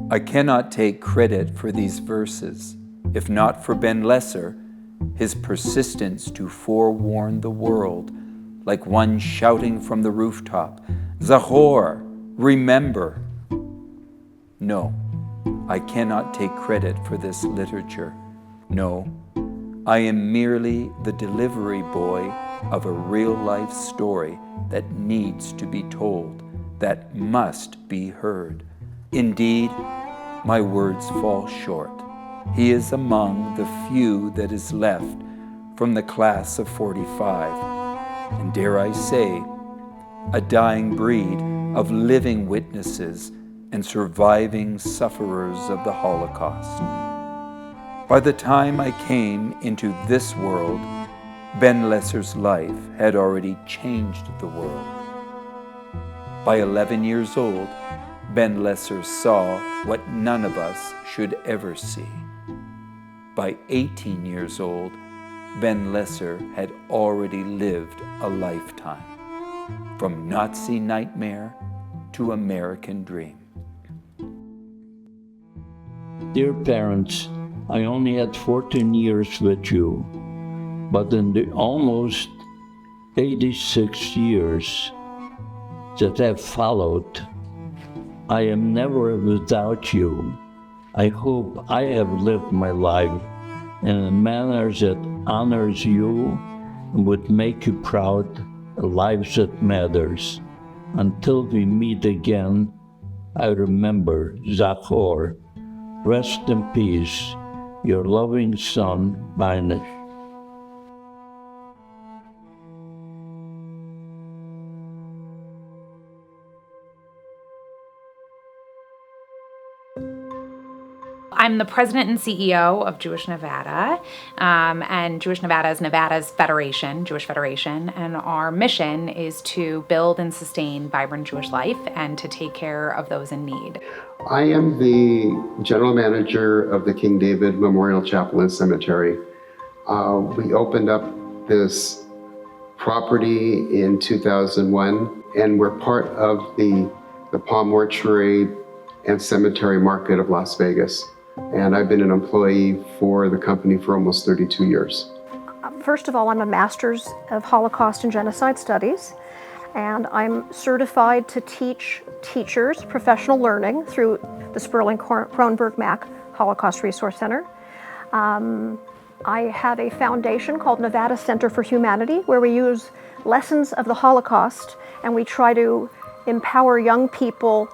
I cannot take credit for these verses, if not for Ben Lesser, his persistence to forewarn the world, like one shouting from the rooftop, "Zachor, remember!" No, I cannot take credit for this literature. No, I am merely the delivery boy of a real-life story that needs to be told, that must be heard. Indeed, my words fall short. He is among the few that is left from the class of 45, and dare I say, a dying breed of living witnesses and surviving sufferers of the Holocaust. By the time I came into this world, Ben Lesser's life had already changed the world. By 11 years old, Ben Lesser saw what none of us should ever see. By 18 years old, Ben Lesser had already lived a lifetime, from Nazi nightmare to American dream. Dear parents, I only had 14 years with you, but in the almost 86 years that have followed, I am never without you. I hope I have lived my life in a manner that honors you and would make you proud, a life that matters. Until we meet again, I remember Zachor. Rest in peace, your loving son, Banish. I'm the president and CEO of Jewish Nevada, and Jewish Nevada is Nevada's federation, Jewish Federation, and our mission is to build and sustain vibrant Jewish life and to take care of those in need. I am the general manager of the King David Memorial Chapel and Cemetery. We opened up this property in 2001, and we're part of the Palm Mortuary and Cemetery Market of Las Vegas. And I've been an employee for the company for almost 32 years. First of all, I'm a master's of Holocaust and Genocide Studies, and I'm certified to teach teachers professional learning through the Sperling Kronberg Mack Holocaust Resource Center. I have a foundation called Nevada Center for Humanity, where we use lessons of the Holocaust and we try to empower young people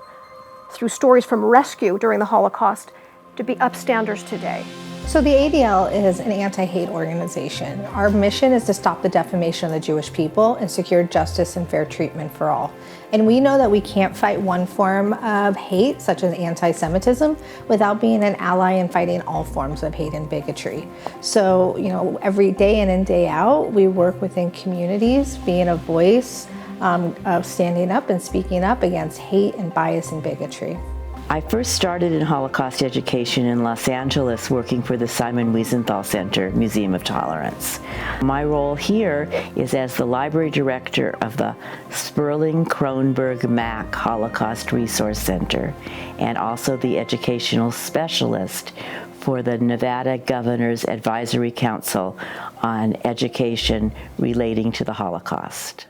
through stories from rescue during the Holocaust to be upstanders today. So the ADL is an anti-hate organization. Our mission is to stop the defamation of the Jewish people and secure justice and fair treatment for all. And we know that we can't fight one form of hate, such as anti-Semitism, without being an ally in fighting all forms of hate and bigotry. So, every day in and day out, we work within communities, being a voice of standing up and speaking up against hate and bias and bigotry. I first started in Holocaust education in Los Angeles working for the Simon Wiesenthal Center Museum of Tolerance. My role here is as the library director of the Sperling Kronberg Mack Holocaust Resource Center and also the educational specialist for the Nevada Governor's Advisory Council on education relating to the Holocaust.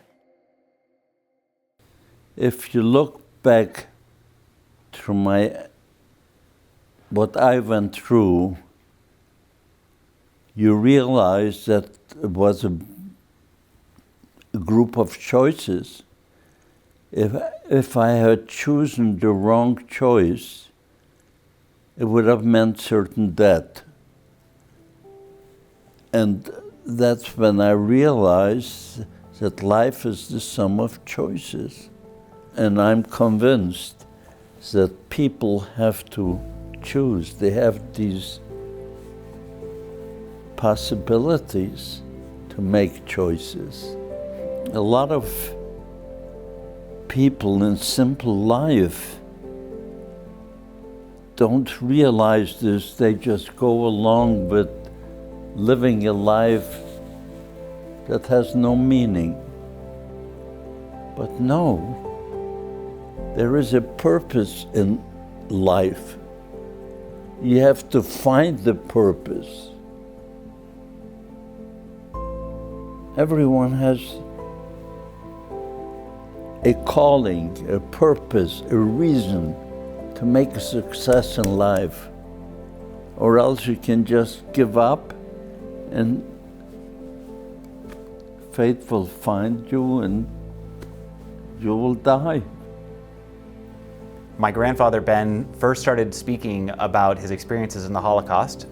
If you look back through what I went through, you realize that it was a group of choices. If I had chosen the wrong choice, it would have meant certain death. And that's when I realized that life is the sum of choices. And I'm convinced that people have to choose. They have these possibilities to make choices. A lot of people in simple life don't realize this. They just go along with living a life that has no meaning. But no, there is a purpose in life. You have to find the purpose. Everyone has a calling, a purpose, a reason to make a success in life. Or else you can just give up and fate will find you and you will die. My grandfather, Ben, first started speaking about his experiences in the Holocaust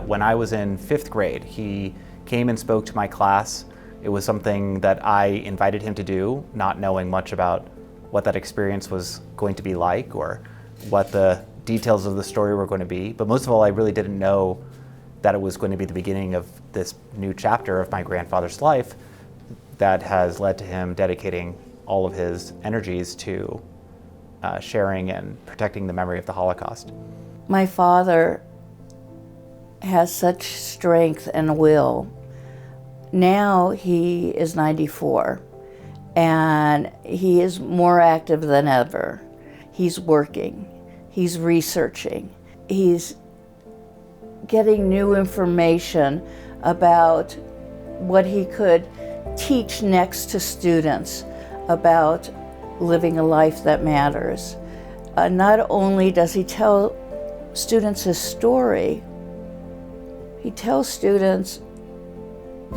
when I was in 5th grade. He came and spoke to my class. It was something that I invited him to do, not knowing much about what that experience was going to be like or what the details of the story were going to be. But most of all, I really didn't know that it was going to be the beginning of this new chapter of my grandfather's life that has led to him dedicating all of his energies to sharing and protecting the memory of the Holocaust. My father has such strength and will. Now he is 94 and he is more active than ever. He's working, he's researching, he's getting new information about what he could teach next to students about living a life that matters. Not only does he tell students his story, he tells students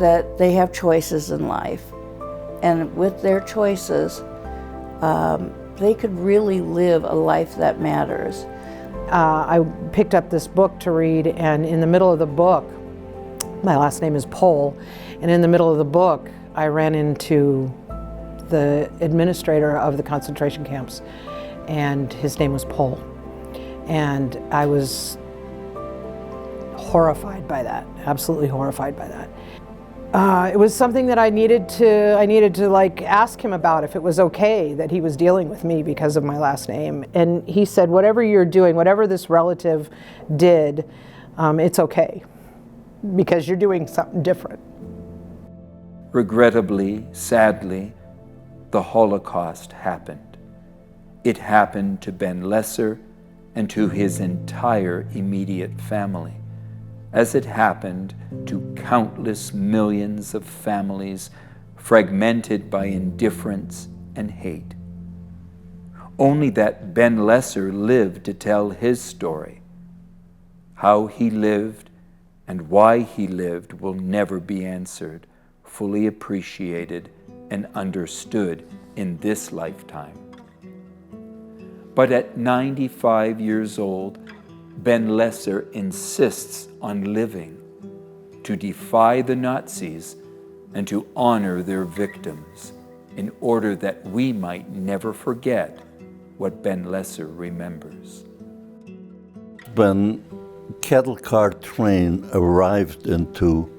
that they have choices in life. And with their choices, they could really live a life that matters. I picked up this book to read, and in the middle of the book, my last name is Pohl, and in the middle of the book, I ran into the administrator of the concentration camps, and his name was Pohl. And I was horrified by that, absolutely horrified by that. It was something that I needed to like ask him about if it was okay that he was dealing with me because of my last name. And he said, whatever you're doing, whatever this relative did, it's okay because you're doing something different. Regrettably, sadly, the Holocaust happened. It happened to Ben Lesser and to his entire immediate family, as it happened to countless millions of families fragmented by indifference and hate. Only that Ben Lesser lived to tell his story. How he lived and why he lived will never be answered, fully appreciated, and understood in this lifetime. But at 95 years old, Ben Lesser insists on living to defy the Nazis and to honor their victims in order that we might never forget what Ben Lesser remembers. When cattle car train arrived into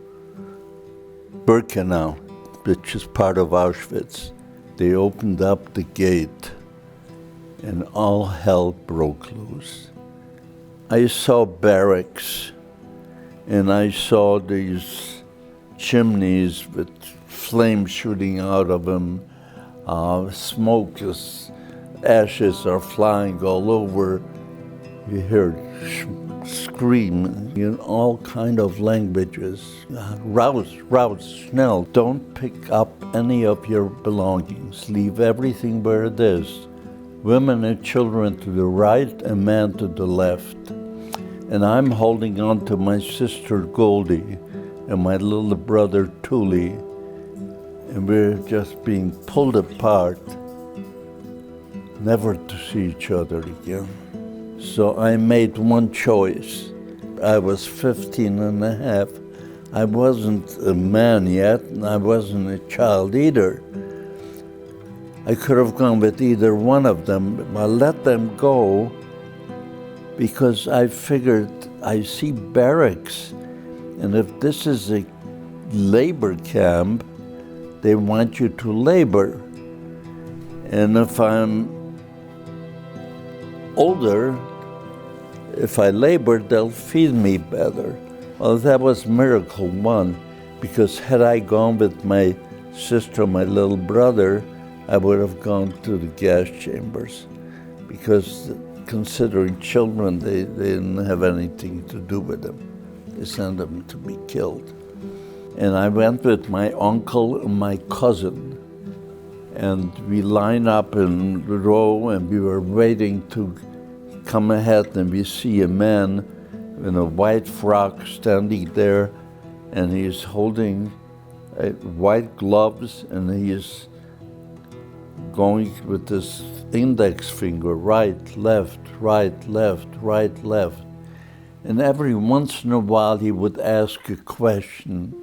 Birkenau, which is part of Auschwitz, they opened up the gate and all hell broke loose. I saw barracks and I saw these chimneys with flames shooting out of them, smoke, ashes are flying all over. You hear scream in all kind of languages. Raus, schnell, don't pick up any of your belongings. Leave everything where it is. Women and children to the right and man to the left. And I'm holding on to my sister Goldie and my little brother Tuli, and we're just being pulled apart, never to see each other again. So I made one choice. I was 15 and a half. I wasn't a man yet, and I wasn't a child either. I could have gone with either one of them, but I let them go because I figured I see barracks, and if this is a labor camp, they want you to labor. And if I'm older, if I labor, they'll feed me better. Well, that was miracle one, because had I gone with my sister, my little brother, I would have gone to the gas chambers, because considering children, they didn't have anything to do with them. They sent them to be killed. And I went with my uncle and my cousin, and we lined up in the row, and we were waiting to come ahead, and we see a man in a white frock standing there, and he's holding white gloves, and he is going with his index finger, right, left, right, left, right, left. And every once in a while he would ask a question.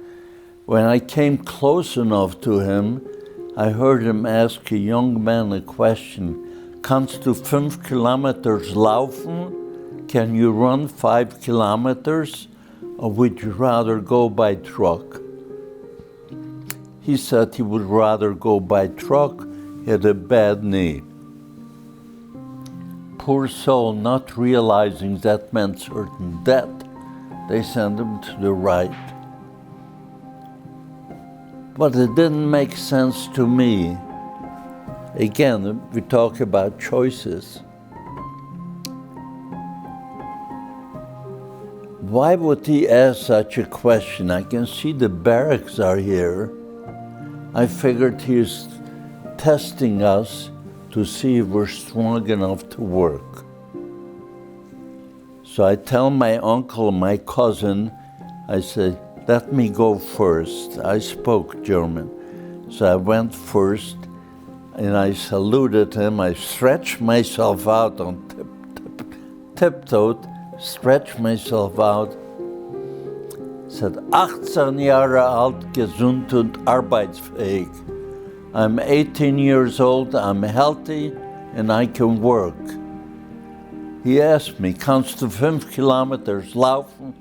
When I came close enough to him, I heard him ask a young man a question. Kannst du 5 kilometers laufen? Can you run 5 kilometers? Or would you rather go by truck? He said he would rather go by truck. He had a bad knee. Poor soul, not realizing that meant certain death, they sent him to the right. But it didn't make sense to me. Again, we talk about choices. Why would he ask such a question? I can see the barracks are here. I figured he's testing us to see if we're strong enough to work. So I tell my uncle and my cousin, I said, let me go first. I spoke German. So I went first, and I saluted him. I stretched myself out on tiptoed, stretched myself out, said, 18 Jahre alt, gesund und arbeitsfähig. I'm 18 years old, I'm healthy, and I can work. He asked me, kannst du 5 kilometers laufen?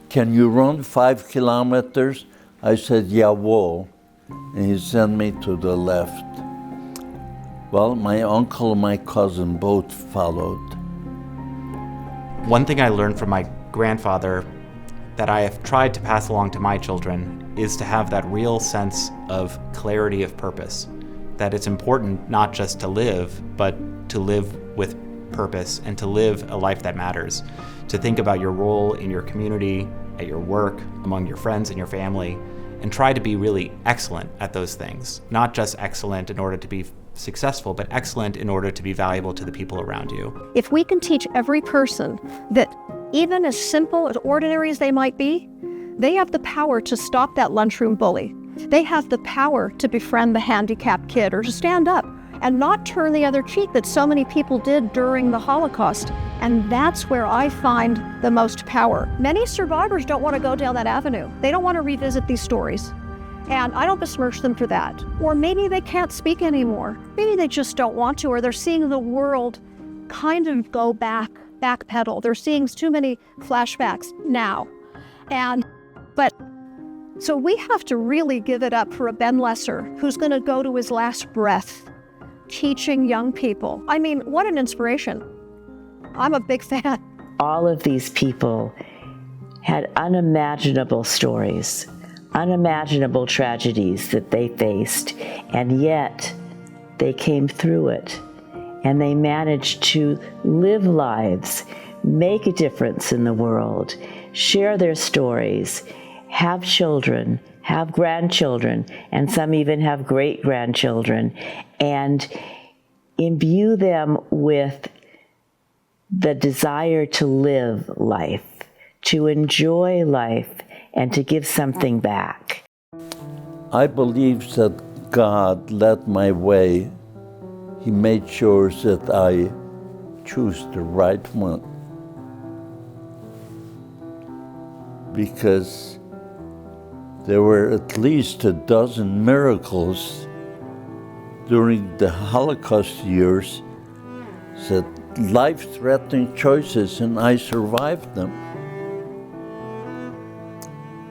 Can you run 5 kilometers? I said, jawohl. And he sent me to the left. Well, my uncle and my cousin both followed. One thing I learned from my grandfather that I have tried to pass along to my children is to have that real sense of clarity of purpose. That it's important not just to live, but to live with purpose and to live a life that matters. To think about your role in your community, at your work, among your friends and your family, and try to be really excellent at those things. Not just excellent in order to be successful, but excellent in order to be valuable to the people around you. If we can teach every person that even as simple, as ordinary as they might be, they have the power to stop that lunchroom bully. They have the power to befriend the handicapped kid or to stand up and not turn the other cheek that so many people did during the Holocaust. And that's where I find the most power. Many survivors don't want to go down that avenue. They don't want to revisit these stories. And I don't besmirch them for that. Or maybe they can't speak anymore. Maybe they just don't want to, or they're seeing the world kind of go backpedal. They're seeing too many flashbacks now. So we have to really give it up for a Ben Lesser who's going to go to his last breath teaching young people. I mean, what an inspiration. I'm a big fan. All of these people had unimaginable stories, unimaginable tragedies that they faced, and yet they came through it, and they managed to live lives, make a difference in the world, share their stories, have children, have grandchildren, and some even have great-grandchildren, and imbue them with the desire to live life, to enjoy life, and to give something back. I believe that God led my way. He made sure that I choose the right one. Because there were at least a dozen miracles during the Holocaust years that life-threatening choices, and I survived them.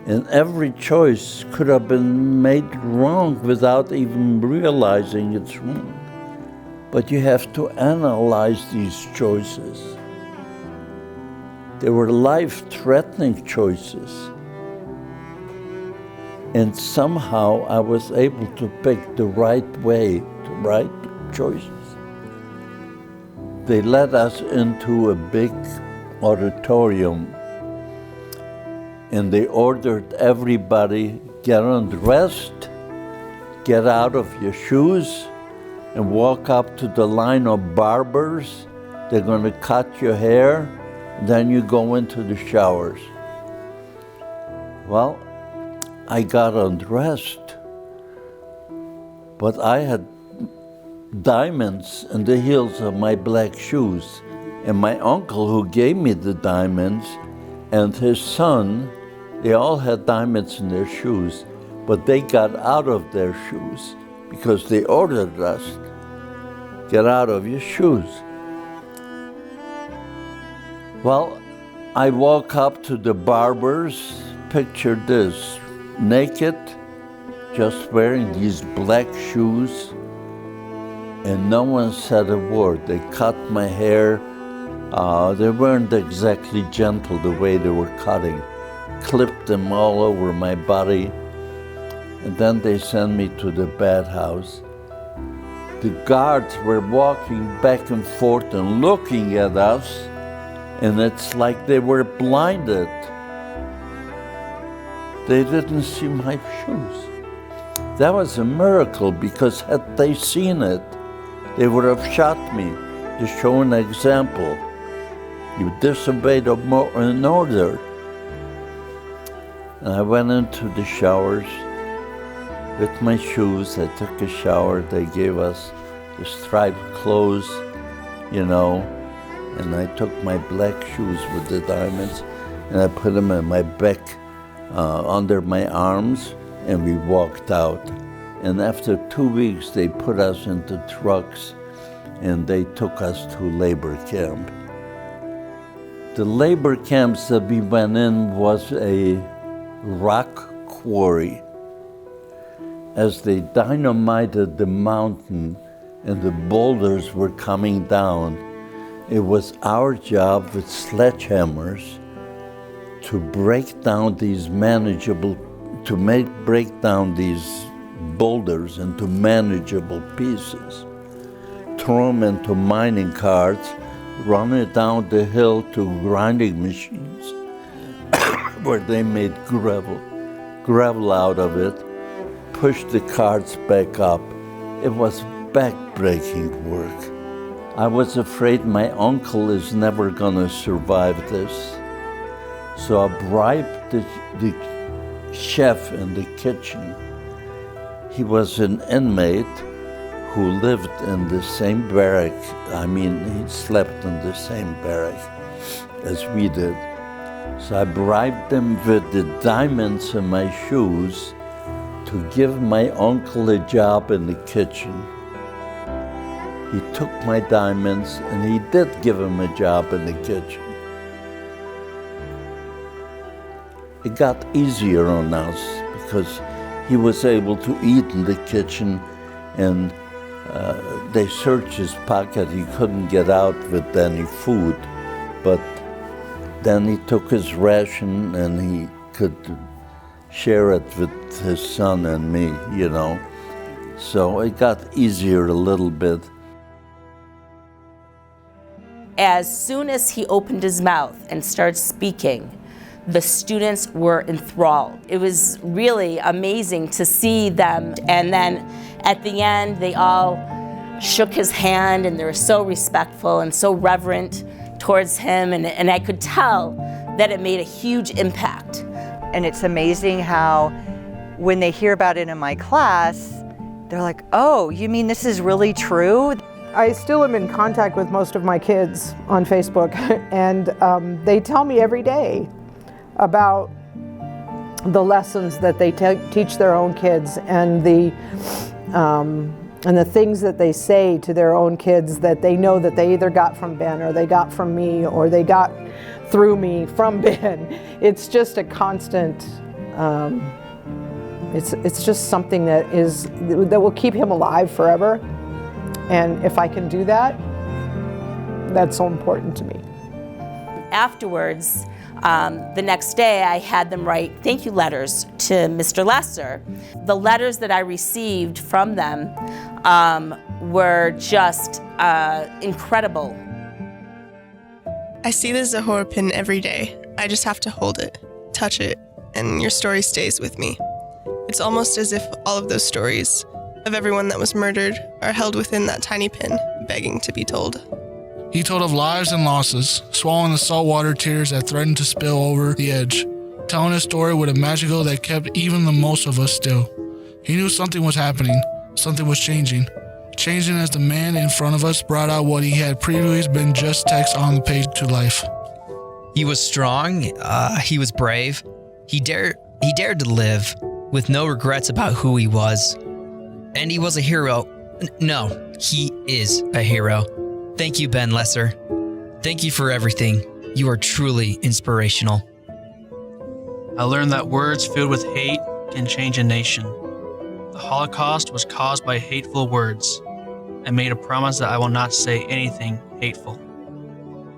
And every choice could have been made wrong without even realizing it's wrong. But you have to analyze these choices. They were life-threatening choices. And somehow I was able to pick the right way, the right choices. they led us into a big auditorium, and they ordered everybody, get undressed, get out of your shoes, and walk up to the line of barbers. They're going to cut your hair, then you go into the showers. Well, I got undressed, but I had diamonds in the heels of my black shoes. And my uncle, who gave me the diamonds, and his son, they all had diamonds in their shoes, but they got out of their shoes because they ordered us, get out of your shoes. Well, I walk up to the barbers, picture this, naked, just wearing these black shoes, and no one said a word. They cut my hair. They weren't exactly gentle the way they were cutting. Clipped them all over my body, and then they sent me to the bathhouse. The guards were walking back and forth and looking at us, and it's like they were blinded. They didn't see my shoes. That was a miracle, because had they seen it, they would have shot me to show an example. You disobeyed an order. And I went into the showers with my shoes. I took a shower. They gave us the striped clothes, you know, and I took my black shoes with the diamonds and I put them in my back, under my arms, and we walked out. And after 2 weeks, they put us into trucks and they took us to labor camp. The labor camps that we went in was a rock quarry. As they dynamited the mountain and the boulders were coming down, it was our job with sledgehammers to break down these break down these boulders into manageable pieces, throw them into mining carts, run it down the hill to grinding machines where they made gravel out of it, push the carts back up. It was back-breaking work. I was afraid my uncle is never gonna survive this. So I bribed the chef in the kitchen. He was an inmate who lived in the same barrack. I mean, he slept in the same barrack as we did. So I bribed him with the diamonds in my shoes to give my uncle a job in the kitchen. He took my diamonds and he did give him a job in the kitchen. It got easier on us because he was able to eat in the kitchen, and they searched his pocket. He couldn't get out with any food, but then he took his ration and he could share it with his son and me, you know. So it got easier a little bit. As soon as he opened his mouth and started speaking, the students were enthralled. It was really amazing to see them. And then at the end, they all shook his hand and they were so respectful and so reverent towards him. And I could tell that it made a huge impact. And it's amazing how when they hear about it in my class, they're like, oh, you mean this is really true? I still am in contact with most of my kids on Facebook, and they tell me every day about the lessons that they teach their own kids, and the things that they say to their own kids that they know that they either got from Ben, or they got from me, or they got through me from Ben. It's just a constant, it's just something that will keep him alive forever. And if I can do that, that's so important to me. Afterwards, the next day, I had them write thank you letters to Mr. Lesser. The letters that I received from them were just incredible. I see the Zahor pin every day. I just have to hold it, touch it, and your story stays with me. It's almost as if all of those stories of everyone that was murdered are held within that tiny pin, begging to be told. He told of lives and losses, swallowing the saltwater tears that threatened to spill over the edge, telling his story with a magical that kept even the most of us still. He knew something was happening, something was changing as the man in front of us brought out what he had previously been just text on the page to life. He was strong, he was brave, he dared to live with no regrets about who he was. And he was a hero. No, he is a hero. Thank you, Ben Lesser. Thank you for everything. You are truly inspirational. I learned that words filled with hate can change a nation. The Holocaust was caused by hateful words. I made a promise that I will not say anything hateful.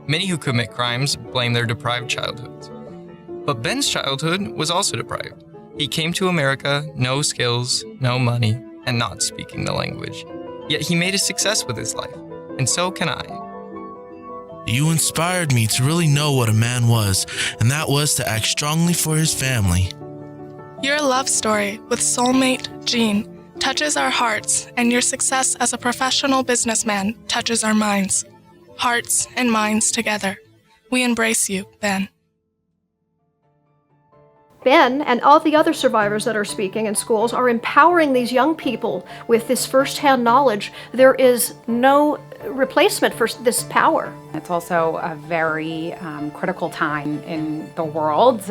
Many who commit crimes blame their deprived childhoods. But Ben's childhood was also deprived. He came to America, no skills, no money, and not speaking the language. Yet he made a success with his life, and so can I. You inspired me to really know what a man was, and that was to act strongly for his family. Your love story with soulmate Jean touches our hearts, and your success as a professional businessman touches our minds. Hearts and minds together. We embrace you, Ben. Ben and all the other survivors that are speaking in schools are empowering these young people with this firsthand knowledge. There is no replacement for this power. It's also a very critical time in the world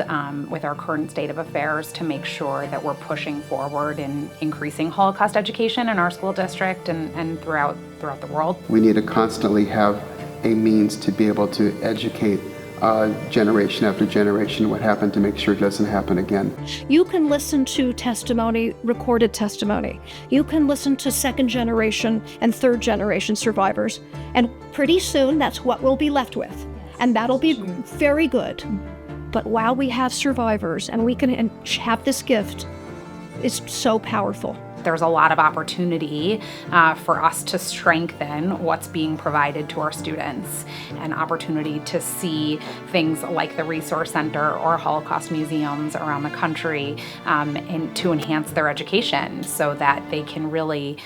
with our current state of affairs to make sure that we're pushing forward in increasing Holocaust education in our school district and throughout the world. We need to constantly have a means to be able to educate generation after generation what happened to make sure it doesn't happen again. You can listen to testimony, recorded testimony. You can listen to second generation and third generation survivors. And pretty soon that's what we'll be left with. And that'll be very good. But while we have survivors and we can have this gift, it's so powerful. There's a lot of opportunity for us to strengthen what's being provided to our students, an opportunity to see things like the Resource Center or Holocaust museums around the country and to enhance their education so that they can really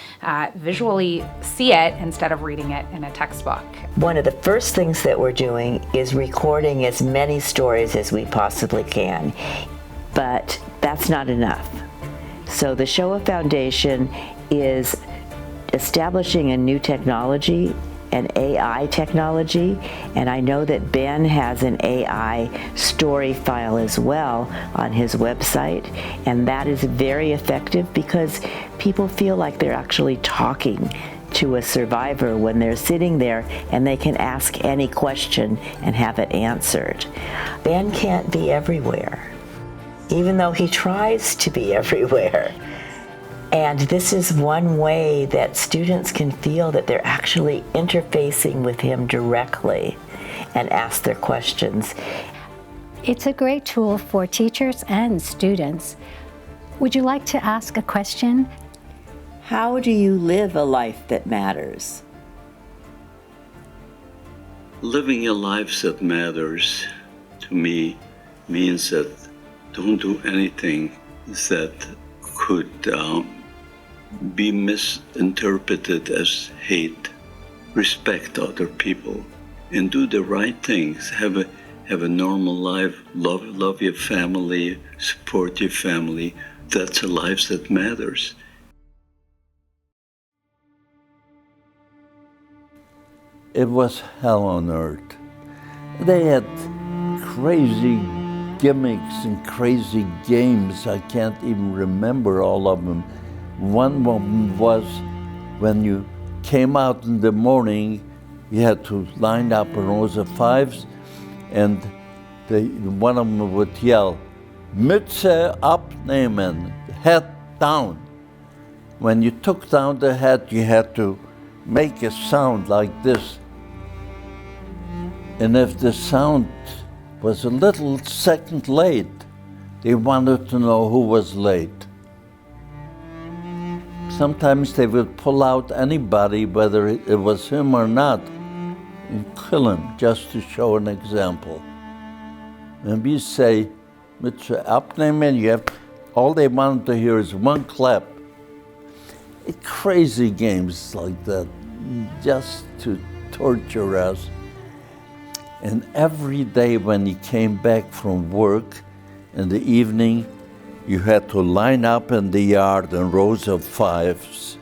visually see it instead of reading it in a textbook. One of the first things that we're doing is recording as many stories as we possibly can, but that's not enough. So the Shoah Foundation is establishing a new technology, an AI technology, and I know that Ben has an AI story file as well on his website, and that is very effective because people feel like they're actually talking to a survivor when they're sitting there and they can ask any question and have it answered. Ben can't be everywhere, even though he tries to be everywhere. And this is one way that students can feel that they're actually interfacing with him directly and ask their questions. It's a great tool for teachers and students. Would you like to ask a question? How do you live a life that matters? Living a life that matters to me means that don't do anything that could be misinterpreted as hate. Respect other people and do the right things. Have a normal life. Love your family. Support your family. That's a life that matters. It was hell on earth. They had crazy gimmicks and crazy games. I can't even remember all of them. One of them was when you came out in the morning, you had to line up in rows of fives, and one of them would yell, Mütze abnehmen, head down. When you took down the head, you had to make a sound like this. And if the sound was a little second late, they wanted to know who was late. Sometimes they would pull out anybody, whether it was him or not, and kill him just to show an example. And we say, mit abnehmen, you have, all they wanted to hear is one clap. Crazy games like that, just to torture us. And every day when he came back from work in the evening, you had to line up in the yard in rows of fives,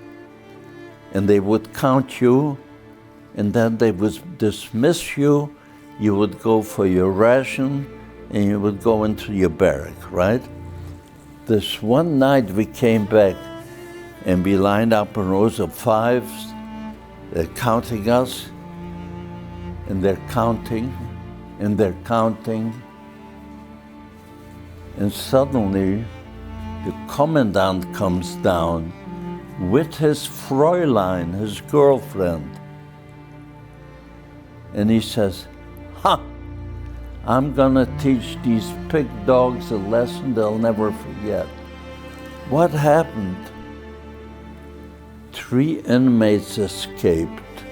and they would count you, and then they would dismiss you. You would go for your ration, and you would go into your barrack, right? This one night we came back, and we lined up in rows of fives. They're counting us, and they're counting, and they're counting. And suddenly, the commandant comes down with his Fräulein, his girlfriend. And he says, "Ha! I'm gonna teach these pig dogs a lesson they'll never forget." What happened? 3 inmates escaped.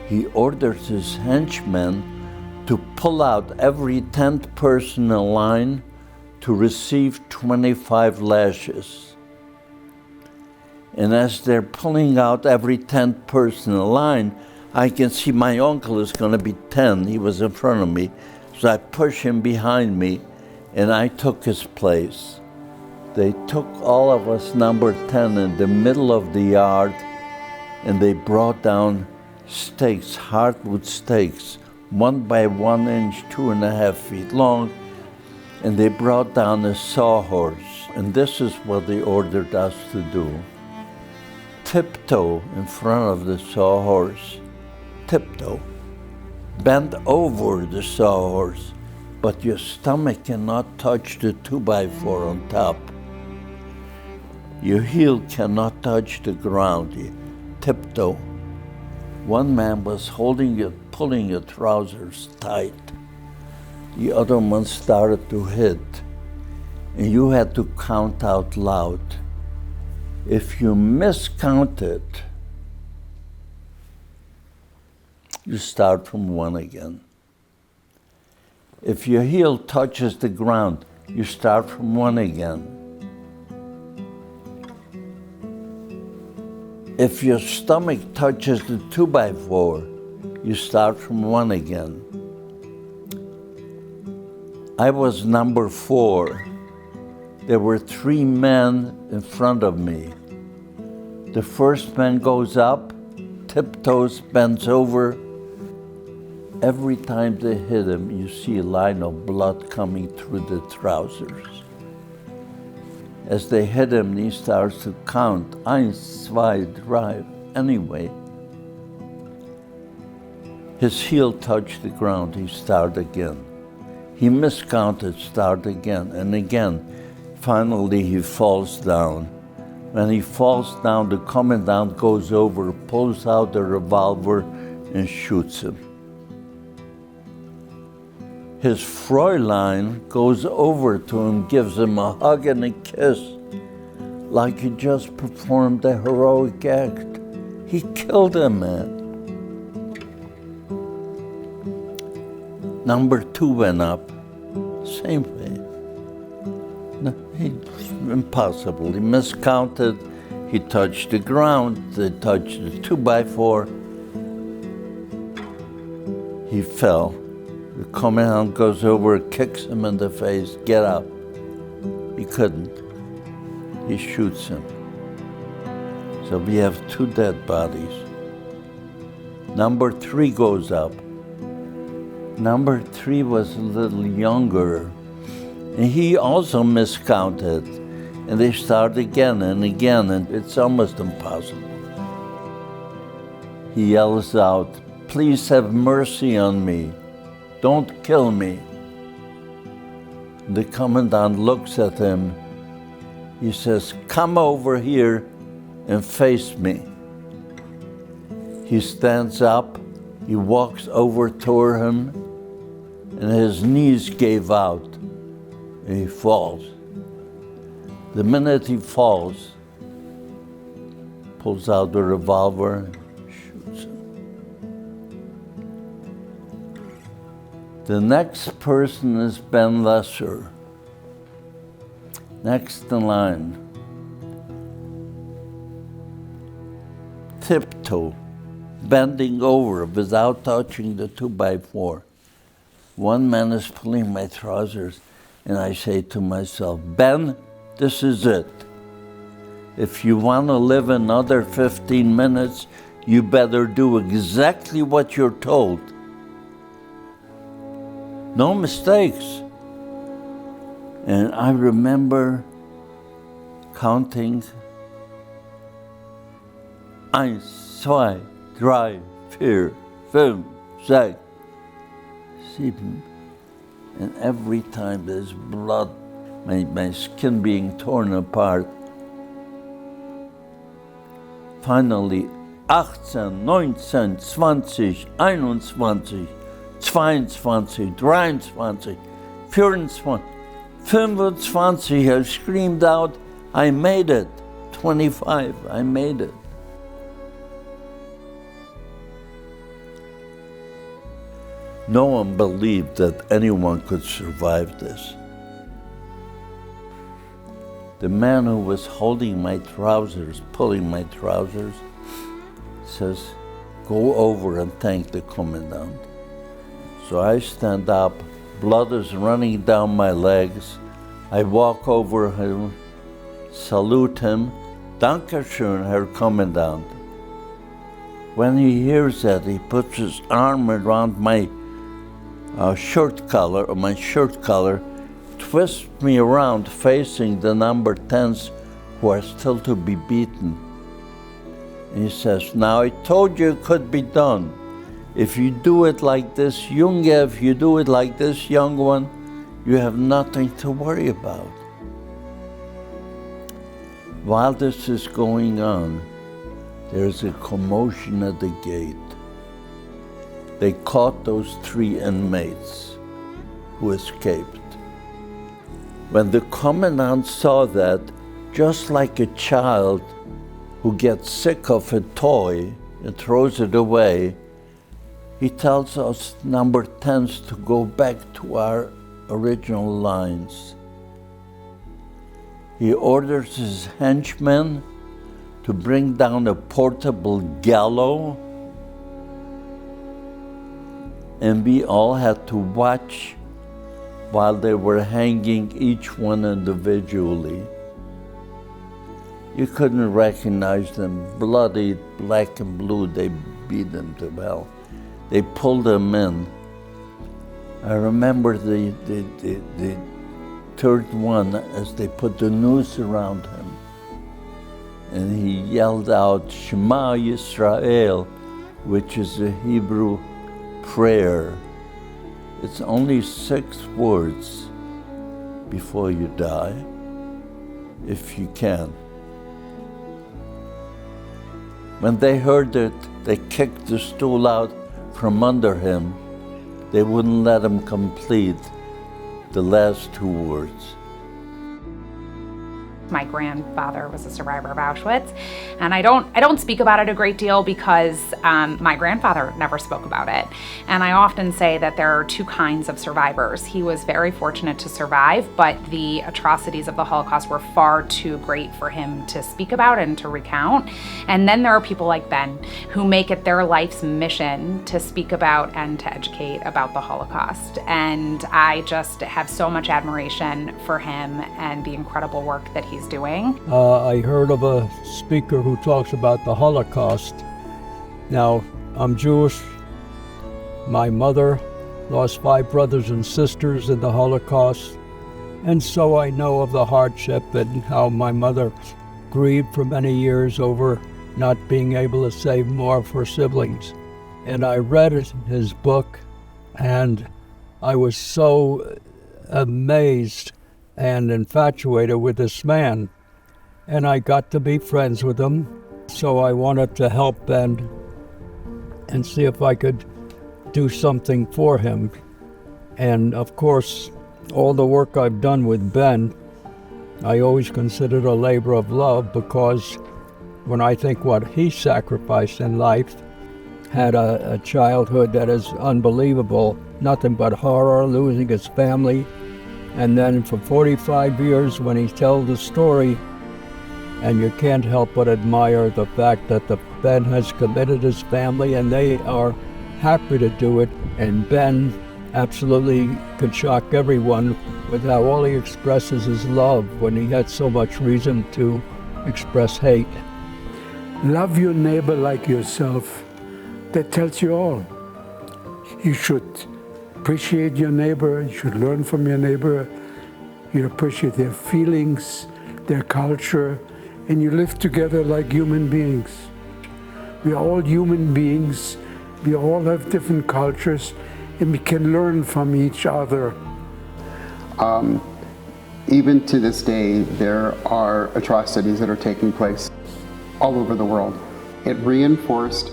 He ordered his henchmen to pull out every 10th person in line to receive 25 lashes. And as they're pulling out every 10th person in line, I can see my uncle is going to be 10. He was in front of me. So I push him behind me, and I took his place. They took all of us number 10 in the middle of the yard, and they brought down stakes, hardwood stakes, 1 by 1 inch, 2.5 feet long, and they brought down a sawhorse. And this is what they ordered us to do. Tiptoe in front of the sawhorse, tiptoe. Bend over the sawhorse, but your stomach cannot touch the 2x4 on top. Your heel cannot touch the ground. You tiptoe. One man was holding it, pulling your trousers tight. The other one started to hit, and you had to count out loud. If you miscounted, you start from 1 again. If your heel touches the ground, you start from 1 again. If your stomach touches the 2x4, you start from 1 again. I was number 4. There were 3 men in front of me. The first man goes up, tiptoes, bends over. Every time they hit him, you see a line of blood coming through the trousers. As they hit him, he starts to count, 1, 2, 3. Anyway, his heel touched the ground, he started again. He miscounted, start again, and again. Finally, he falls down. When he falls down, the commandant goes over, pulls out the revolver, and shoots him. His Fräulein goes over to him, gives him a hug and a kiss, like he just performed a heroic act. He killed a man. Number 2 went up, same way. No, impossible. He miscounted. He touched the ground. They touched the 2x4. He fell. The commandant goes over, kicks him in the face. Get up. He couldn't. He shoots him. So we have 2 dead bodies. Number 3 goes up. Number 3 was a little younger. And he also miscounted. And they start again and again, and it's almost impossible. He yells out, "Please have mercy on me. Don't kill me." The commandant looks at him. He says, "Come over here and face me." He stands up, he walks over toward him, and his knees gave out, and he falls. The minute he falls, pulls out the revolver and shoots him. The next person is Ben Lesser. Next in line. Tiptoe, bending over without touching the 2x4. One man is pulling my trousers, and I say to myself, Ben, this is it. If you want to live another 15 minutes, you better do exactly what you're told. No mistakes. And I remember counting 1, 2, 3, 4, 5, 6, 7. And every time there's blood, my skin being torn apart. Finally, 18, 19, 20, 21, 22, 23, 24, 25, I screamed out, I made it. 25, I made it. No one believed that anyone could survive this. The man who was holding my trousers, pulling my trousers, says, go over and thank the commandant. So I stand up, blood is running down my legs. I walk over him, salute him, Danke schön, Herr Kommandant. When he hears that, he puts his arm around my shirt collar, twists me around facing the number 10s who are still to be beaten. And he says, now I told you it could be done. If you do it like this, Junge, if you do it like this, young one, you have nothing to worry about. While this is going on, there's a commotion at the gate. They caught those 3 inmates who escaped. When the commandant saw that, just like a child who gets sick of a toy and throws it away, he tells us number 10s to go back to our original lines. He orders his henchmen to bring down a portable gallows, and we all had to watch while they were hanging each one individually. You couldn't recognize them, bloody black and blue, they beat them to hell. They pulled them in. I remember the third one as they put the noose around him. And he yelled out, Shema Yisrael, which is a Hebrew prayer. It's only 6 words before you die, if you can. When they heard it, they kicked the stool out from under him. They wouldn't let him complete the last 2 words. My grandfather was a survivor of Auschwitz, and I don't speak about it a great deal because my grandfather never spoke about it. And I often say that there are 2 kinds of survivors. He was very fortunate to survive, but the atrocities of the Holocaust were far too great for him to speak about and to recount. And then there are people like Ben who make it their life's mission to speak about and to educate about the Holocaust. And I just have so much admiration for him and the incredible work that he's doing. I heard of a speaker who talks about the Holocaust. Now, I'm Jewish. My mother lost 5 brothers and sisters in the Holocaust, and so I know of the hardship and how my mother grieved for many years over not being able to save more of her siblings. And I read his book, and I was so amazed and infatuated with this man, and I got to be friends with him. So I wanted to help Ben and see if I could do something for him. And of course, all the work I've done with Ben, I always considered a labor of love, because when I think what he sacrificed in life, had a childhood that is unbelievable. Nothing but horror, losing his family. And then for 45 years when he tells the story, and you can't help but admire the fact that Ben has committed his family and they are happy to do it. And Ben absolutely could shock everyone with how all he expresses is love when he had so much reason to express hate. Love your neighbor like yourself. That tells you all. You should appreciate your neighbor, you should learn from your neighbor, you appreciate their feelings, their culture, and you live together like human beings. We are all human beings, we all have different cultures, and we can learn from each other. Even to this day, there are atrocities that are taking place all over the world. It reinforced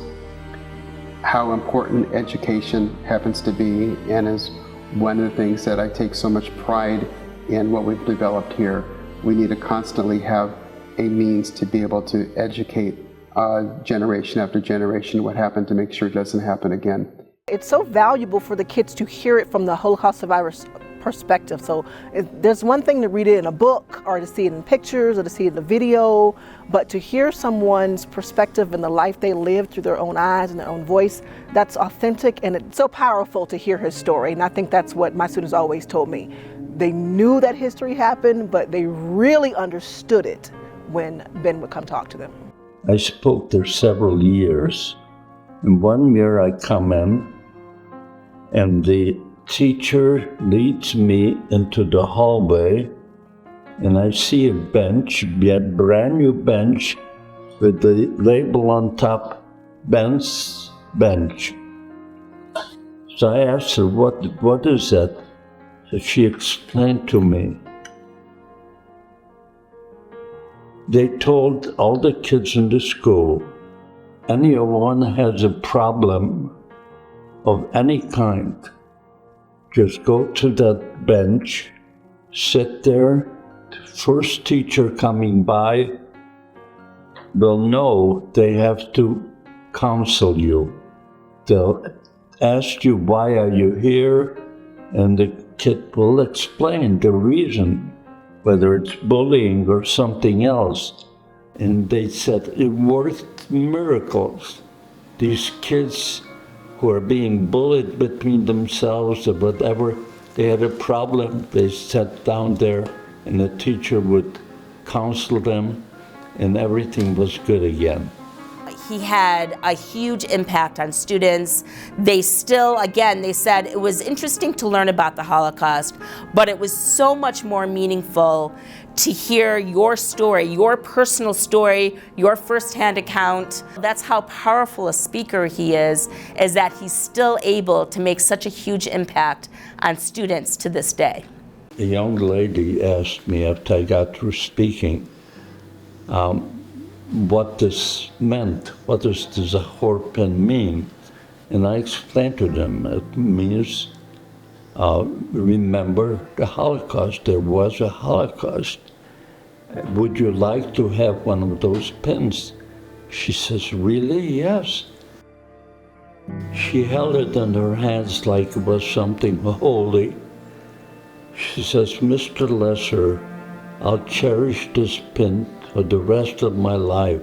how important education happens to be, and is one of the things that I take so much pride in what we've developed here. We need to constantly have a means to be able to educate generation after generation what happened to make sure it doesn't happen again. It's so valuable for the kids to hear it from the Holocaust survivors' perspective. So there's one thing to read it in a book or to see it in pictures or to see it in a video, but to hear someone's perspective and the life they lived through their own eyes and their own voice, that's authentic, and it's so powerful to hear his story. And I think that's what my students always told me. They knew that history happened, but they really understood it when Ben would come talk to them. I spoke there several years, and one year I come in and the teacher leads me into the hallway, and I see a bench, a brand new bench with the label on top, Ben's bench. So I asked her, what is that? So she explained to me. They told all the kids in the school, anyone has a problem of any kind, just go to that bench, sit there. The first teacher coming by will know they have to counsel you. They'll ask you, why are you here? And the kid will explain the reason, whether it's bullying or something else. And they said it worked miracles. These kids who are being bullied between themselves or whatever, they had a problem, they sat down there and the teacher would counsel them and everything was good again. He had a huge impact on students. They still, again, they said it was interesting to learn about the Holocaust, but it was so much more meaningful to hear your story, your personal story, your firsthand account. That's how powerful a speaker he is that he's still able to make such a huge impact on students to this day. A young lady asked me after I got through speaking, what this meant. What does the Zahorpen mean? And I explained to them, it means remember the Holocaust. There was a Holocaust. Would you like to have one of those pins? She says, really? Yes. She held it in her hands like it was something holy. She says, Mr. Lesser, I'll cherish this pin for the rest of my life.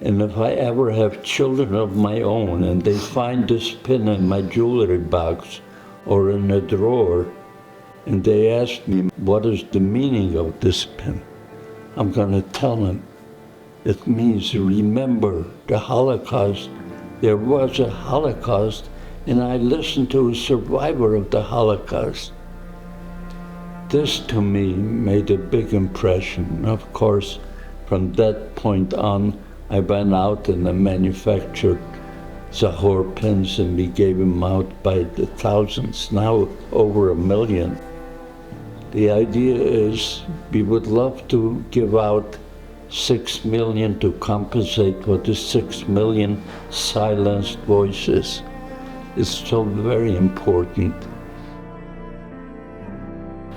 And if I ever have children of my own and they find this pin in my jewelry box or in a drawer, and they ask me, what is the meaning of this pin? I'm going to tell them, it means remember the Holocaust. There was a Holocaust, and I listened to a survivor of the Holocaust. This, to me, made a big impression. Of course, from that point on, I went out and I manufactured Zahor pins, and we gave them out by the thousands, now over 1 million. The idea is we would love to give out 6 million to compensate for the 6 million silenced voices. It's so very important.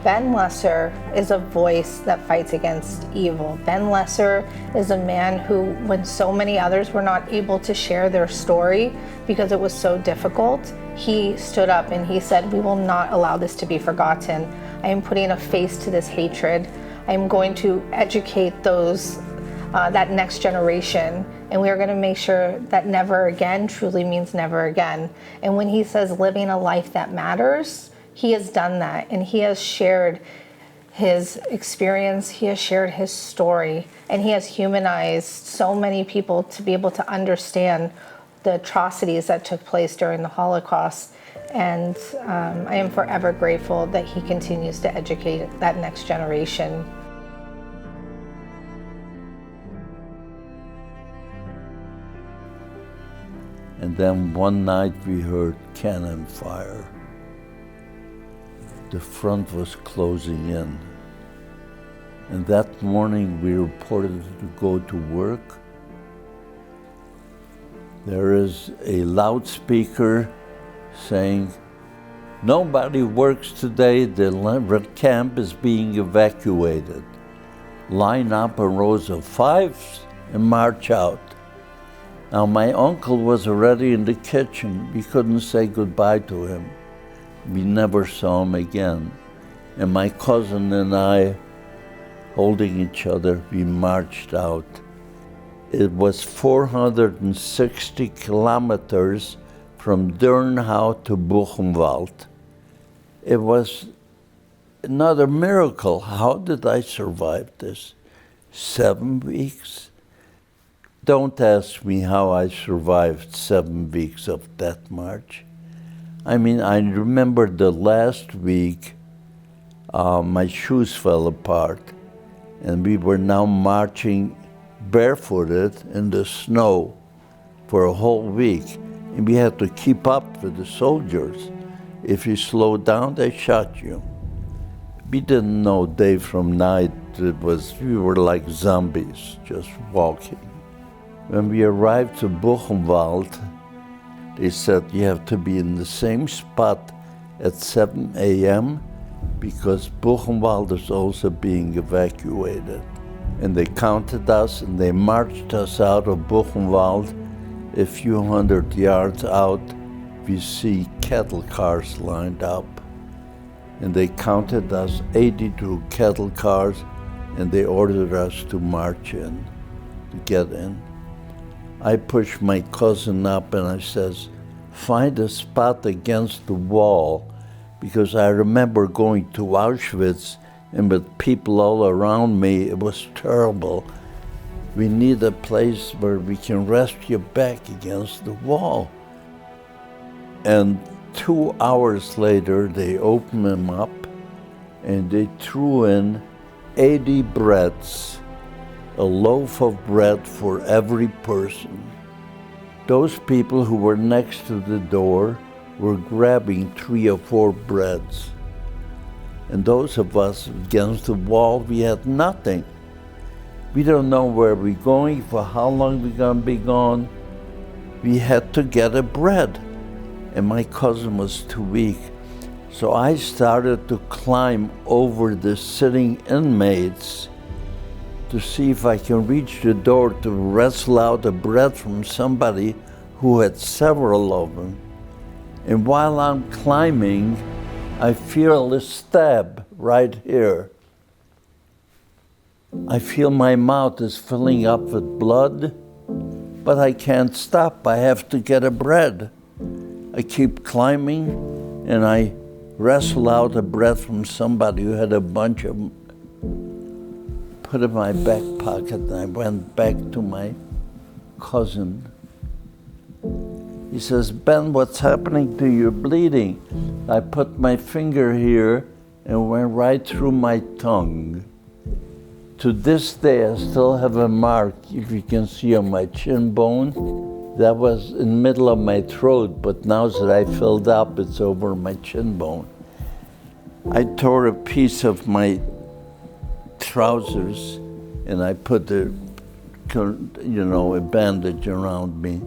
Ben Lesser is a voice that fights against evil. Ben Lesser is a man who, when so many others were not able to share their story because it was so difficult, he stood up and he said, we will not allow this to be forgotten. I am putting a face to this hatred. I am going to educate those, that next generation, and we are going to make sure that never again truly means never again. And when he says living a life that matters, he has done that, and he has shared his experience, he has shared his story, and he has humanized so many people to be able to understand the atrocities that took place during the Holocaust. And I am forever grateful that he continues to educate that next generation. And then one night we heard cannon fire. The front was closing in. And that morning we reported to go to work. There is a loudspeaker saying, nobody works today, the camp is being evacuated. Line up in rows of fives and march out. Now my uncle was already in the kitchen. We couldn't say goodbye to him. We never saw him again. And my cousin and I, holding each other, we marched out. It was 460 kilometers from Dürnhau to Buchenwald. It was another miracle. How did I survive this? 7 weeks? Don't ask me how I survived 7 weeks of that march. I mean, I remember the last week, my shoes fell apart, and we were now marching barefooted in the snow for a whole week, and we had to keep up with the soldiers. If you slowed down, they shot you. We didn't know day from night. We were like zombies, just walking. When we arrived to Buchenwald, they said you have to be in the same spot at 7 a.m. because Buchenwald is also being evacuated. And they counted us and they marched us out of Buchenwald. A few hundred yards out, we see cattle cars lined up. And they counted us 82 cattle cars, and they ordered us to march in, to get in. I pushed my cousin up and I says, find a spot against the wall, because I remember going to Auschwitz and with people all around me, it was terrible. We need a place where we can rest your back against the wall. And 2 hours later, they opened them up and they threw in 80 breads, a loaf of bread for every person. Those people who were next to the door were grabbing 3 or 4 breads. And those of us against the wall, we had nothing. We don't know where we're going, for how long we're gonna be gone. We had to get a bread. And my cousin was too weak. So I started to climb over the sitting inmates to see if I can reach the door to wrestle out a bread from somebody who had several of them. And while I'm climbing, I feel a stab right here. I feel my mouth is filling up with blood, but I can't stop. I have to get a bread. I keep climbing, and I wrestle out a bread from somebody who had a bunch of them. Put it in my back pocket, and I went back to my cousin. He says, Ben, what's happening to you? You're bleeding. I put my finger here and went right through my tongue. To this day, I still have a mark, if you can see on my chin bone. That was in the middle of my throat, but now that I filled up, it's over my chin bone. I tore a piece of my trousers and I put a bandage around me.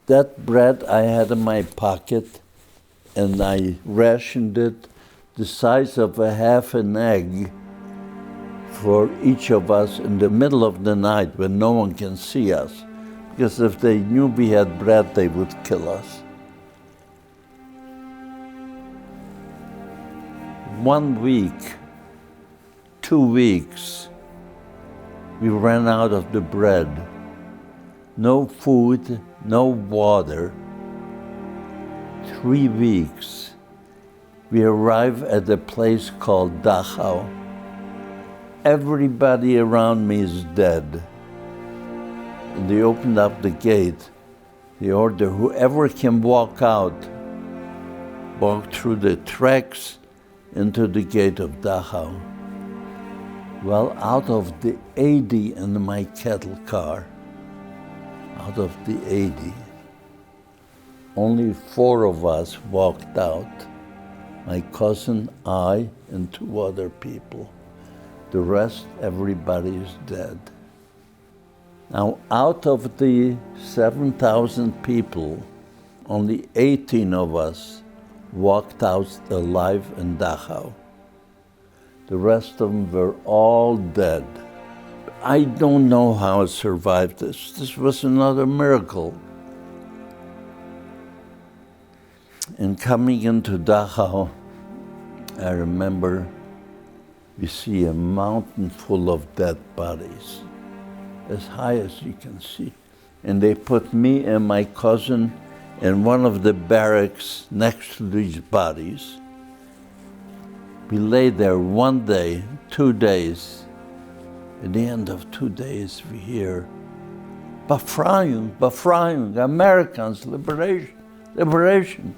That bread I had in my pocket, and I rationed it the size of a half an egg for each of us in the middle of the night when no one can see us. Because if they knew we had bread, they would kill us. 1 week, 2 weeks, we ran out of the bread. No food, no water. 3 weeks, we arrive at a place called Dachau. Everybody around me is dead. And they opened up the gate. They ordered whoever can walk out, walk through the tracks into the gate of Dachau. Well, out of the 80 in my cattle car, out of the 80, only 4 of us walked out. My cousin, I, and 2 other people. The rest, everybody is dead. Now, out of the 7,000 people, only 18 of us walked out alive in Dachau. The rest of them were all dead. I don't know how I survived this. This was another miracle. And coming into Dachau, I remember we see a mountain full of dead bodies, as high as you can see. And they put me and my cousin in one of the barracks next to these bodies. We lay there 1 day, 2 days. At the end of 2 days, we hear, Befreiung, Befreiung, Americans, liberation, liberation.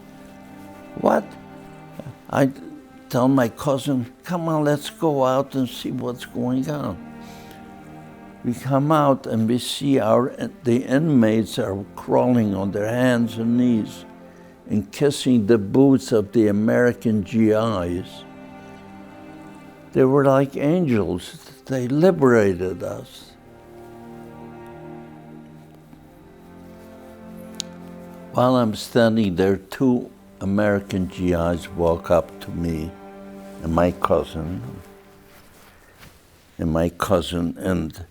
What? I tell my cousin, come on, let's go out and see what's going on. We come out and we see the inmates are crawling on their hands and knees and kissing the boots of the American GIs. They were like angels. They liberated us. While I'm standing there, 2 American GIs walk up to me and my cousin, and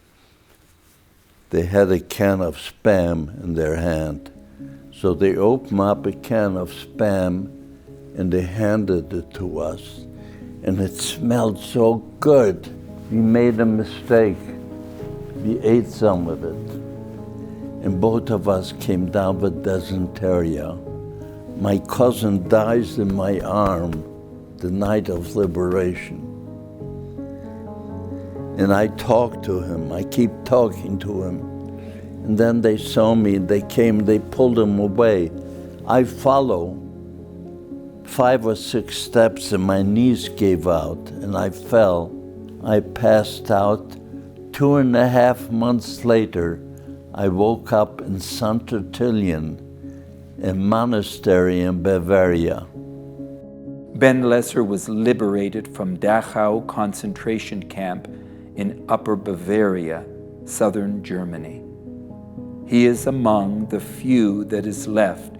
they had a can of Spam in their hand. So they opened up a can of Spam and they handed it to us. And it smelled so good. We made a mistake. We ate some of it. And both of us came down with dysentery. My cousin dies in my arm the night of liberation. And I talk to him, I keep talking to him. And then they saw me, they came, they pulled him away. I follow 5 or 6 steps and my knees gave out and I fell. I passed out. 2.5 months later, I woke up in St. Tertullian, a monastery in Bavaria. Ben Lesser was liberated from Dachau concentration camp in Upper Bavaria, southern Germany. He is among the few that is left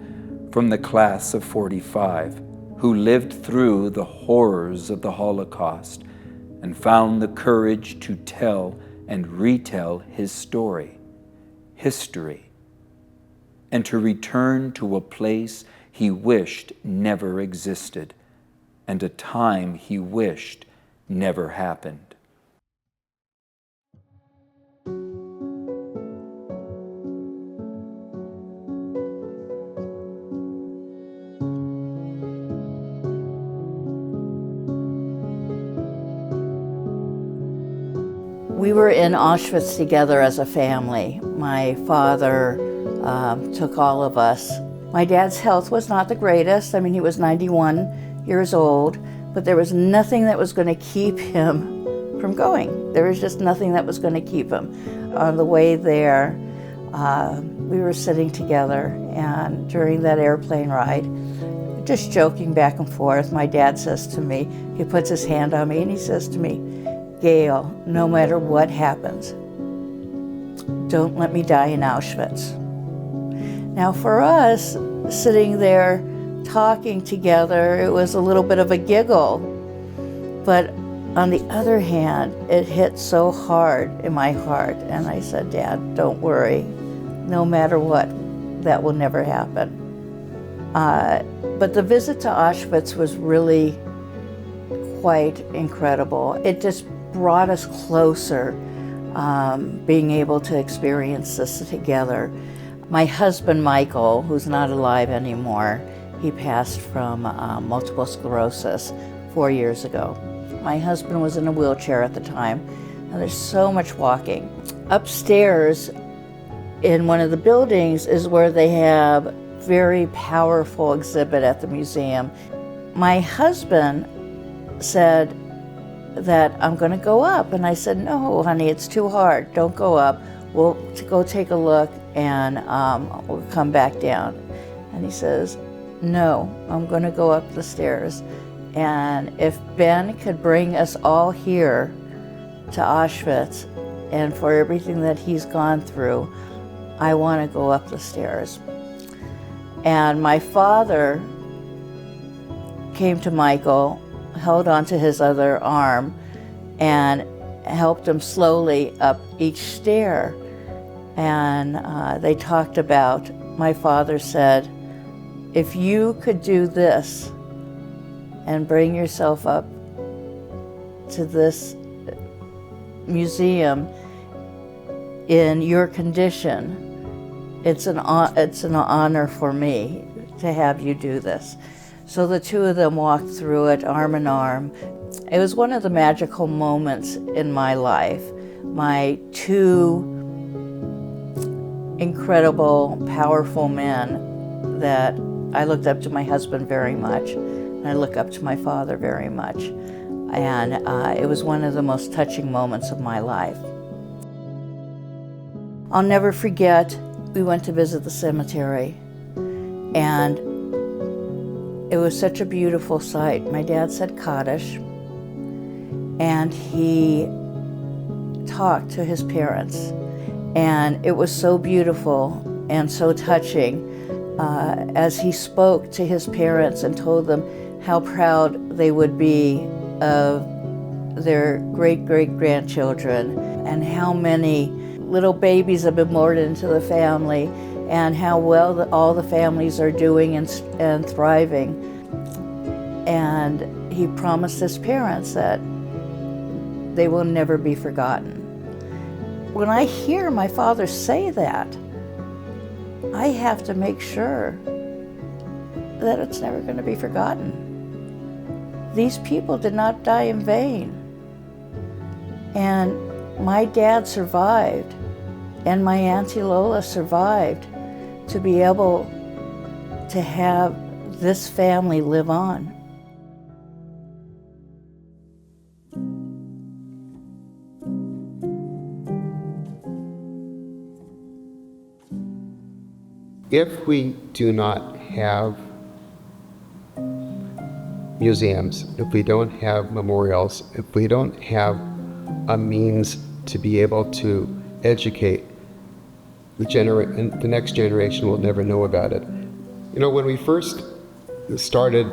from the class of 45 who lived through the horrors of the Holocaust and found the courage to tell and retell his story, history, and to return to a place he wished never existed and a time he wished never happened. We were in Auschwitz together as a family. My father took all of us. My dad's health was not the greatest. I mean, he was 91 years old, but there was nothing that was going to keep him from going. There was just nothing that was going to keep him. On the way there, we were sitting together, and during that airplane ride, just joking back and forth, my dad says to me, he puts his hand on me and he says to me, Gail, no matter what happens, don't let me die in Auschwitz. Now for us, sitting there talking together, it was a little bit of a giggle. But on the other hand, it hit so hard in my heart. And I said, Dad, don't worry. No matter what, that will never happen. But the visit to Auschwitz was really quite incredible. It just brought us closer, being able to experience this together. My husband, Michael, who's not alive anymore, he passed from multiple sclerosis 4 years ago. My husband was in a wheelchair at the time, and there's so much walking. Upstairs in one of the buildings is where they have very powerful exhibit at the museum. My husband said that I'm going to go up, and I said, no, honey, it's too hard. Don't go up. We'll go take a look, and we'll come back down. And he says, no, I'm going to go up the stairs. And if Ben could bring us all here to Auschwitz and for everything that he's gone through, I want to go up the stairs. And my father came to Michael, held onto his other arm, and helped him slowly up each stair. And they talked about, my father said, if you could do this and bring yourself up to this museum in your condition, it's an honor for me to have you do this. So the two of them walked through it arm in arm. It was one of the magical moments in my life. My two incredible, powerful men that I looked up to my husband very much, and I look up to my father very much. And it was one of the most touching moments of my life. I'll never forget, we went to visit the cemetery, and it was such a beautiful sight. My dad said Kaddish, and he talked to his parents. And it was so beautiful and so touching as he spoke to his parents and told them how proud they would be of their great-great-grandchildren and how many little babies have been born into the family and how well all the families are doing and thriving. And he promised his parents that they will never be forgotten. When I hear my father say that, I have to make sure that it's never going to be forgotten. These people did not die in vain. And my dad survived, and my Auntie Lola survived to be able to have this family live on. If we do not have museums, if we don't have memorials, if we don't have a means to be able to educate, the next generation will never know about it. You know, when we first started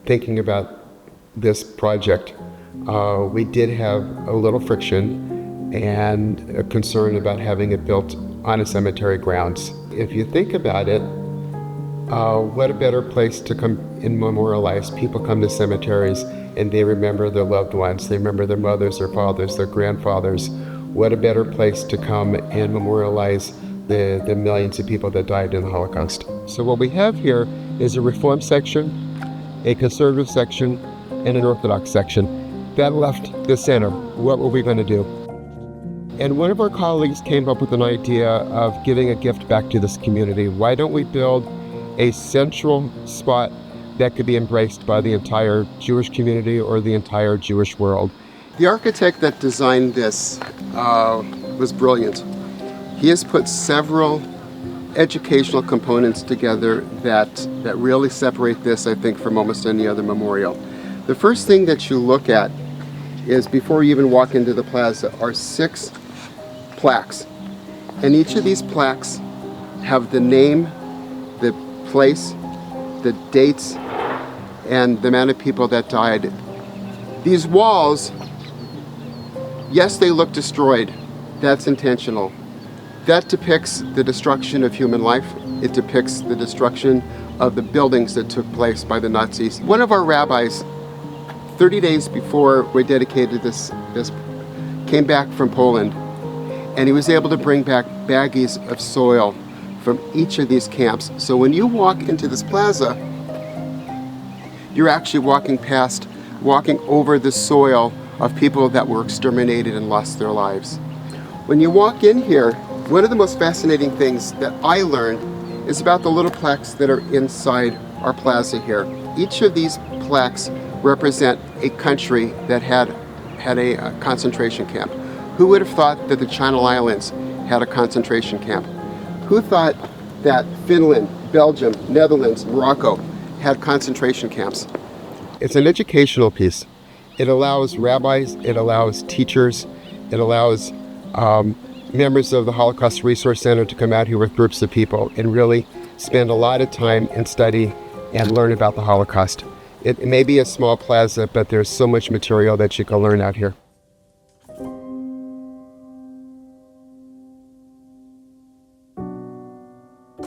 thinking about this project, we did have a little friction and a concern about having it built on a cemetery grounds. If you think about it, what a better place to come and memorialize. People come to cemeteries and they remember their loved ones. They remember their mothers, their fathers, their grandfathers. What a better place to come and memorialize the millions of people that died in the Holocaust. So what we have here is a Reform section, a Conservative section, and an Orthodox section. That left the center. What were we going to do? And one of our colleagues came up with an idea of giving a gift back to this community. Why don't we build a central spot that could be embraced by the entire Jewish community or the entire Jewish world? The architect that designed this was brilliant. He has put several educational components together that really separate this, I think, from almost any other memorial. The first thing that you look at is, before you even walk into the plaza, are 6 plaques. And each of these plaques have the name, the place, the dates and the amount of people that died. These walls, yes, they look destroyed. That's intentional. That depicts the destruction of human life. It depicts the destruction of the buildings that took place by the Nazis. One of our rabbis, 30 days before we dedicated this came back from Poland, and he was able to bring back baggies of soil from each of these camps. So when you walk into this plaza, you're actually walking over the soil of people that were exterminated and lost their lives. When you walk in here, one of the most fascinating things that I learned is about the little plaques that are inside our plaza here. Each of these plaques represent a country that had a concentration camp. Who would have thought that the Channel Islands had a concentration camp? Who thought that Finland, Belgium, Netherlands, Morocco had concentration camps? It's an educational piece. It allows rabbis, it allows teachers, it allows members of the Holocaust Resource Center to come out here with groups of people and really spend a lot of time and study and learn about the Holocaust. It may be a small plaza, but there's so much material that you can learn out here.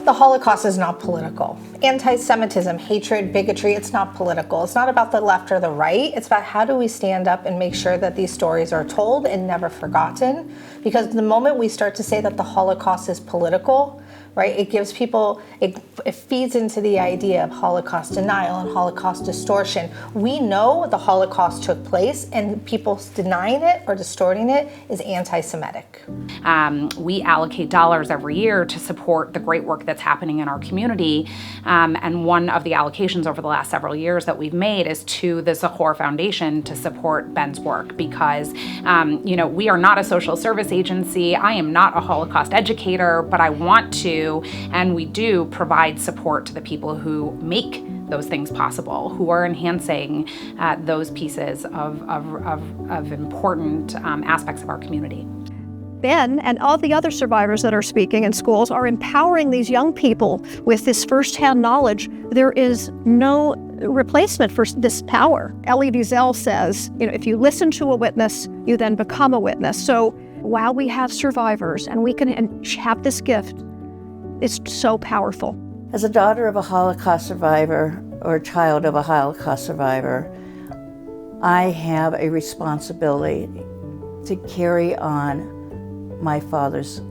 The Holocaust is not political. Anti-Semitism, hatred, bigotry, it's not political. It's not about the left or the right. It's about how do we stand up and make sure that these stories are told and never forgotten. Because the moment we start to say that the Holocaust is political, right, it gives people, it feeds into the idea of Holocaust denial and Holocaust distortion. We know the Holocaust took place, and people denying it or distorting it is anti-Semitic. We allocate dollars every year to support the great work that's happening in our community. And one of the allocations over the last several years that we've made is to the Zachor Foundation to support Ben's work, because we are not a social service agency. I am not a Holocaust educator, but I want to, and we do provide support to the people who make those things possible, who are enhancing those pieces of important aspects of our community. Ben and all the other survivors that are speaking in schools are empowering these young people with this firsthand knowledge. There is no replacement for this power. Elie Wiesel says, if you listen to a witness, you then become a witness. So while we have survivors and we can have this gift, it's so powerful. As a daughter of a Holocaust survivor or a child of a Holocaust survivor, I have a responsibility to carry on my father's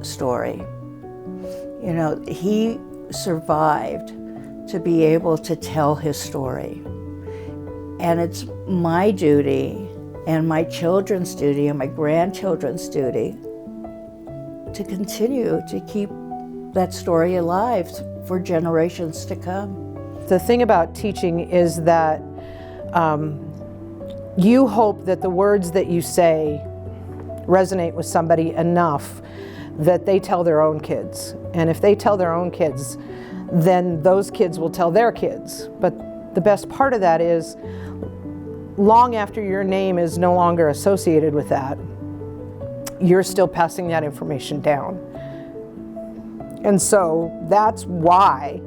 story. He survived to be able to tell his story. And it's my duty and my children's duty and my grandchildren's duty to continue to keep that story alive for generations to come. The thing about teaching is that you hope that the words that you say resonate with somebody enough that they tell their own kids. And if they tell their own kids, then those kids will tell their kids. But the best part of that is, long after your name is no longer associated with that, you're still passing that information down. And so that's why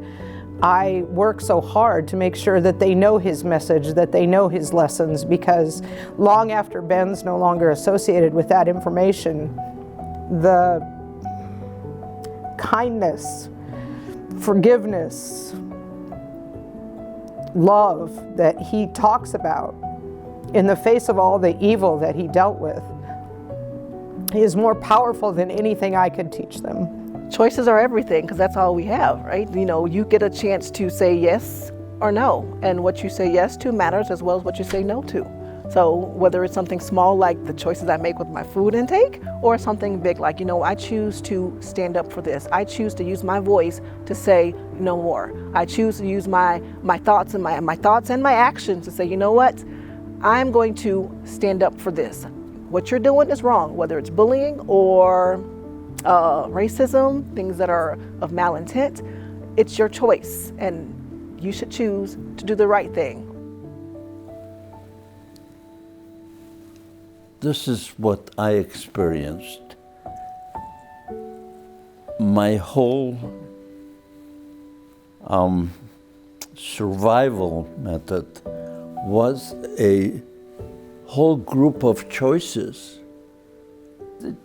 I work so hard to make sure that they know his message, that they know his lessons, because long after Ben's no longer associated with that information, the kindness, forgiveness, love that he talks about in the face of all the evil that he dealt with is more powerful than anything I could teach them. Choices are everything, because that's all we have, right? You get a chance to say yes or no, and what you say yes to matters as well as what you say no to. So whether it's something small like the choices I make with my food intake, or something big like, I choose to stand up for this. I choose to use my voice to say no more. I choose to use my thoughts and my thoughts and my actions to say, you know what? I'm going to stand up for this. What you're doing is wrong, whether it's bullying or racism, things that are of malintent. It's your choice, and you should choose to do the right thing. This is what I experienced. My whole survival method was a whole group of choices.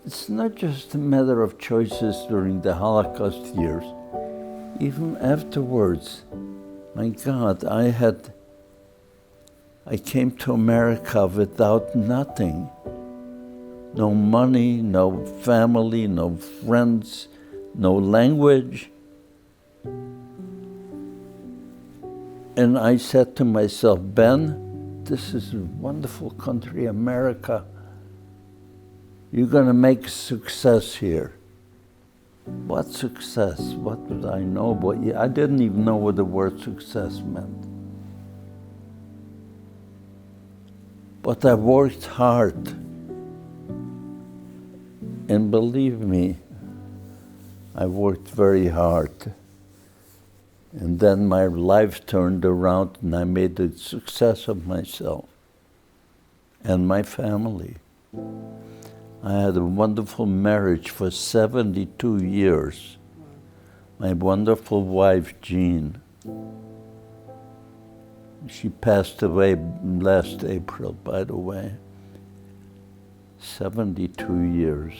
It's not just a matter of choices during the Holocaust years. Even afterwards, my God, I came to America without nothing. No money, no family, no friends, no language. And I said to myself, Ben, this is a wonderful country, America. You're gonna make success here. What success? What did I know? But I didn't even know what the word success meant. But I worked hard. And believe me, I worked very hard. And then my life turned around and I made a success of myself and my family. I had a wonderful marriage for 72 years. My wonderful wife, Jean. She passed away last April, by the way. 72 years.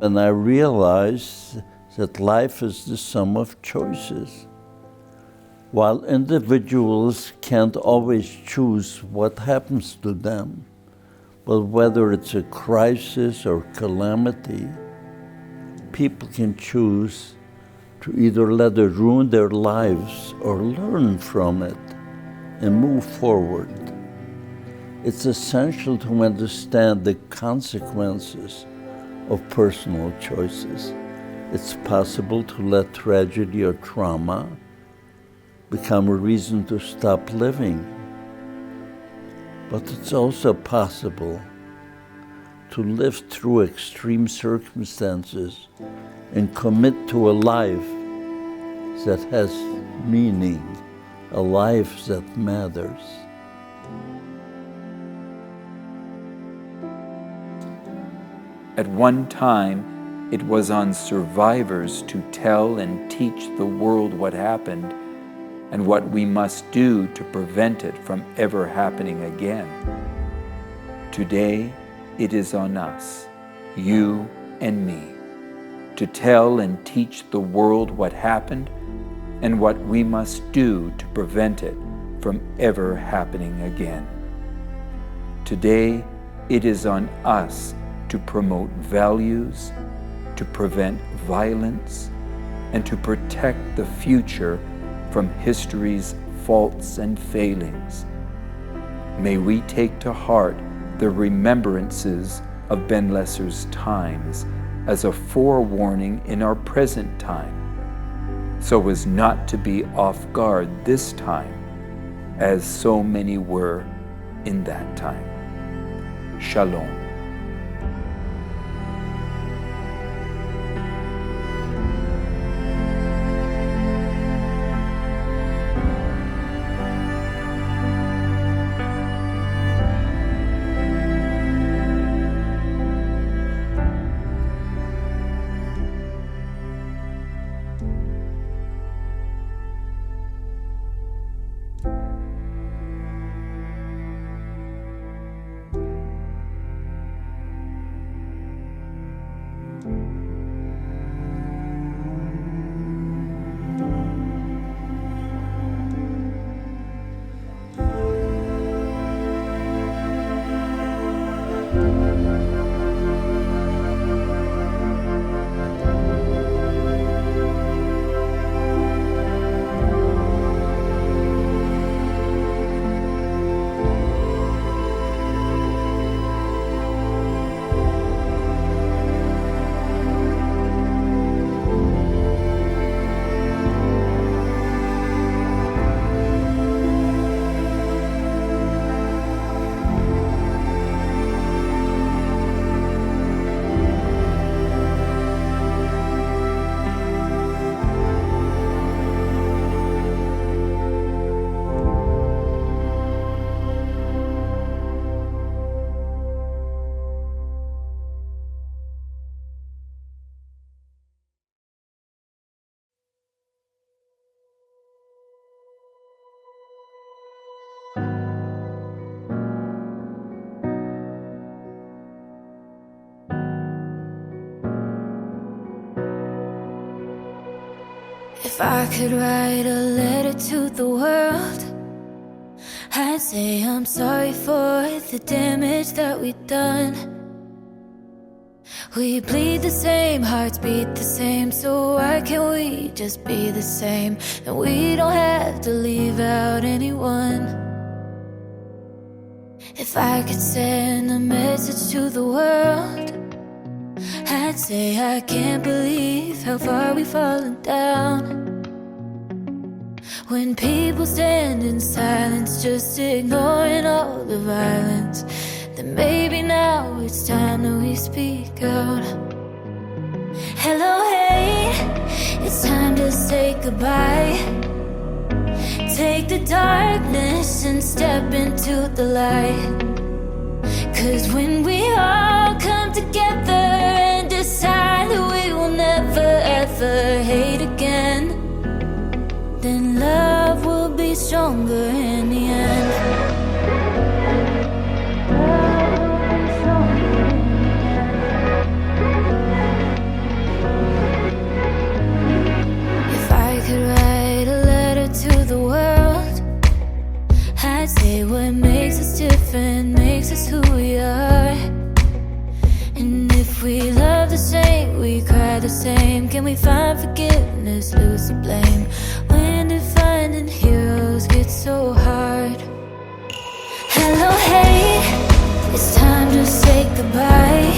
And I realized that life is the sum of choices. While individuals can't always choose what happens to them, but whether it's a crisis or calamity, people can choose to either let it ruin their lives or learn from it and move forward. It's essential to understand the consequences of personal choices. It's possible to let tragedy or trauma become a reason to stop living. But it's also possible to live through extreme circumstances and commit to a life that has meaning, a life that matters. At one time, it was on survivors to tell and teach the world what happened and what we must do to prevent it from ever happening again. Today, it is on us, you and me, to tell and teach the world what happened and what we must do to prevent it from ever happening again. Today, it is on us to promote values, to prevent violence, and to protect the future from history's faults and failings. May we take to heart the remembrances of Ben Lesser's times as a forewarning in our present time, so as not to be off guard this time, as so many were in that time. Shalom. If I could write a letter to the world, I'd say I'm sorry for the damage that we've done. We bleed the same, hearts beat the same, so why can't we just be the same? And we don't have to leave out anyone. If I could send a message to the world, I'd say I can't believe how far we've fallen down. When people stand in silence, just ignoring all the violence, then maybe now it's time that we speak out. Hello, hey, it's time to say goodbye. Take the darkness and step into the light. 'Cause when we all come together and decide that we will never ever hate again, then love will be stronger in the end. If I could write a letter to the world, I'd say what makes us different makes us who we are. And if we love the same, we cry the same, can we find forgiveness, lose the blame? When did finding heroes get so hard? Hello, hey, it's time to say goodbye.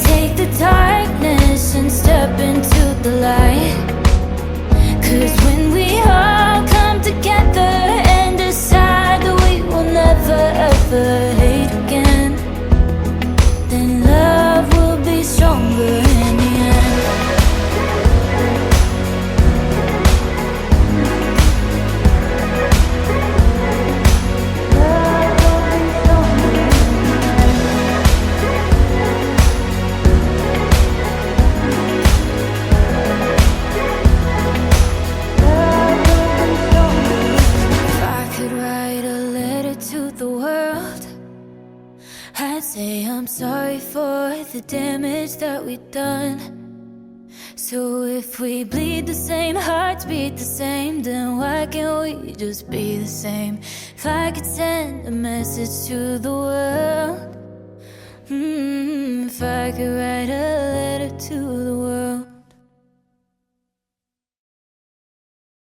Take the darkness and step into the light. 'Cause when we all come together and decide that we will never ever hate again, then love will be stronger in the end. If I could write a letter to the world, I'd say I'm sorry for the damage that we've done. So if we bleed the same, hearts beat the same, then why can't we just be the same? If I could send a message to the world, if I could write a letter to the world.